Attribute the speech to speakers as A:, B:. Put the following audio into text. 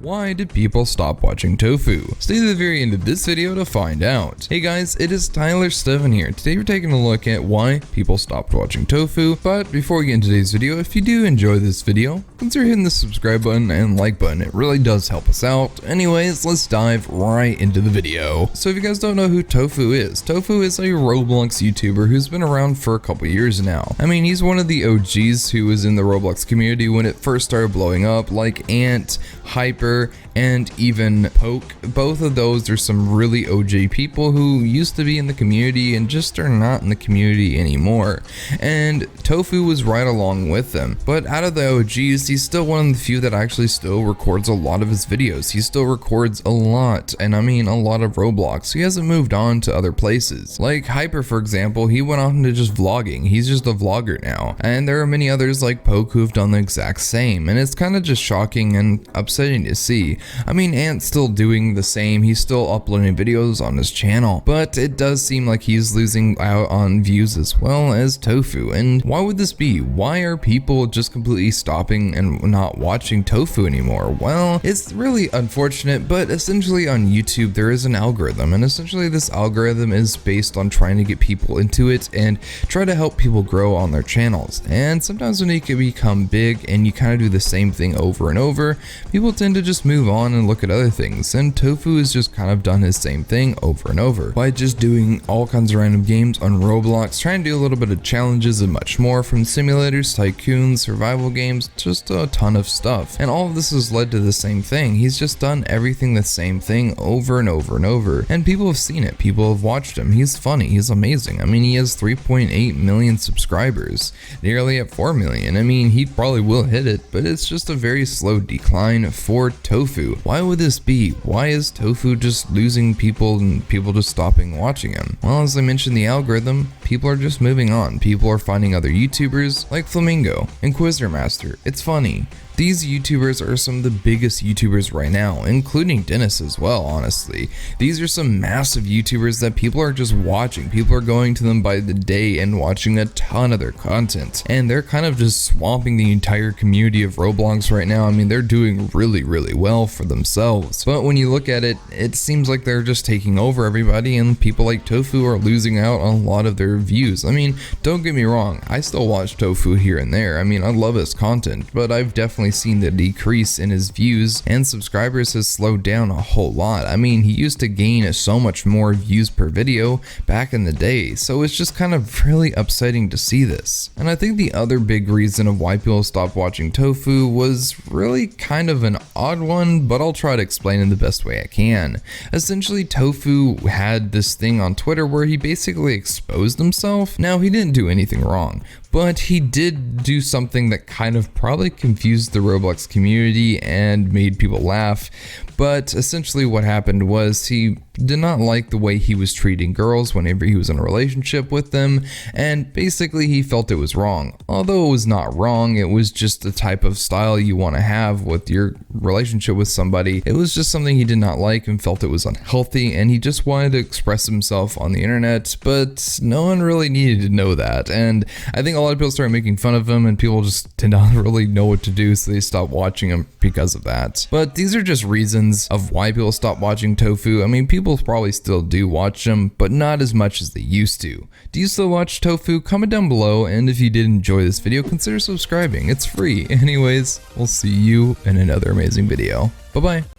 A: Why did people stop watching Tofuu? Stay to the very end of this video to find out. Hey guys, it is Tyler Steven here. Today we're taking a look at why people stopped watching Tofuu. But before we get into today's video, if you do enjoy this video, consider hitting the subscribe button and like button. It really does help us out. Anyways, let's dive right into the video. So if you guys don't know who Tofuu is a Roblox YouTuber who's been around for a couple years now. I mean, he's one of the OGs who was in the Roblox community when it first started blowing up, like Ant, Hyper, and even Poke. Both of those are some really OG people who used to be in the community and just are not in the community anymore. And Tofuu was right along with them. But out of the OGs, he's still one of the few that actually still records a lot of his videos. He still records a lot, and I mean a lot of Roblox. He hasn't moved on to other places. Like Hyper, for example, he went on to just vlogging. He's just a vlogger now. And there are many others like Poke who've done the exact same. And it's kind of just shocking and upsetting to see. I mean, Ant's still doing the same. He's still uploading videos on his channel, but it does seem like he's losing out on views as well as Tofuu. And why would this be? Why are people just completely stopping and not watching Tofuu anymore? Well, it's really unfortunate, but essentially on YouTube there is an algorithm, and essentially this algorithm is based on trying to get people into it and try to help people grow on their channels. And sometimes when you can become big and you kind of do the same thing over and over, people tend to just move on and look at other things, and Tofuu has just kind of done his same thing over and over by just doing all kinds of random games on Roblox, trying to do a little bit of challenges and much more, from simulators, tycoons, survival games, just a ton of stuff. And all of this has led to the same thing. He's just done everything the same thing over and over and over, and people have seen it. People have watched him. He's funny. He's amazing. I mean, he has 3.8 million subscribers, nearly at 4 million. I mean, he probably will hit it, but it's just a very slow decline for Tofuu. Why would this be? Why is Tofuu just losing people and people just stopping watching him? Well, as I mentioned, the algorithm, people are just moving on. People are finding other YouTubers like Flamingo and Quizermaster. It's funny. These YouTubers are some of the biggest YouTubers right now, including Dennis as well, honestly. These are some massive YouTubers that people are just watching. People are going to them by the day and watching a ton of their content. And they're kind of just swamping the entire community of Roblox right now. I mean, they're doing really well for themselves. But when you look at it, it seems like they're just taking over everybody, and people like Tofuu are losing out on a lot of their views. I mean, don't get me wrong, I still watch Tofuu here and there. I mean, I love his content, but I've definitely seen the decrease in his views and subscribers has slowed down a whole lot. I mean, he used to gain so much more views per video back in the day, so it's just kind of really upsetting to see this. And I think the other big reason of why people stopped watching Tofuu was really kind of an odd one, but I'll try to explain it the best way I can. Essentially, Tofuu had this thing on Twitter where he basically exposed himself. Now, he didn't do anything wrong, but he did do something that kind of probably confused the Roblox community and made people laugh. But essentially what happened was he did not like the way he was treating girls whenever he was in a relationship with them, and basically he felt it was wrong. Although it was not wrong, it was just the type of style you want to have with your relationship with somebody. It was just something he did not like and felt it was unhealthy, and he just wanted to express himself on the internet, but no one really needed to know that. And I think a lot of people started making fun of him, and people just did not really know what to do, so they stopped watching him because of that. But these are just reasons of why people stop watching Tofuu. I mean, people probably still do watch him, but not as much as they used to. Do you still watch Tofuu? Comment down below, and if you did enjoy this video, consider subscribing. It's free. Anyways, we'll see you in another amazing video. Bye bye.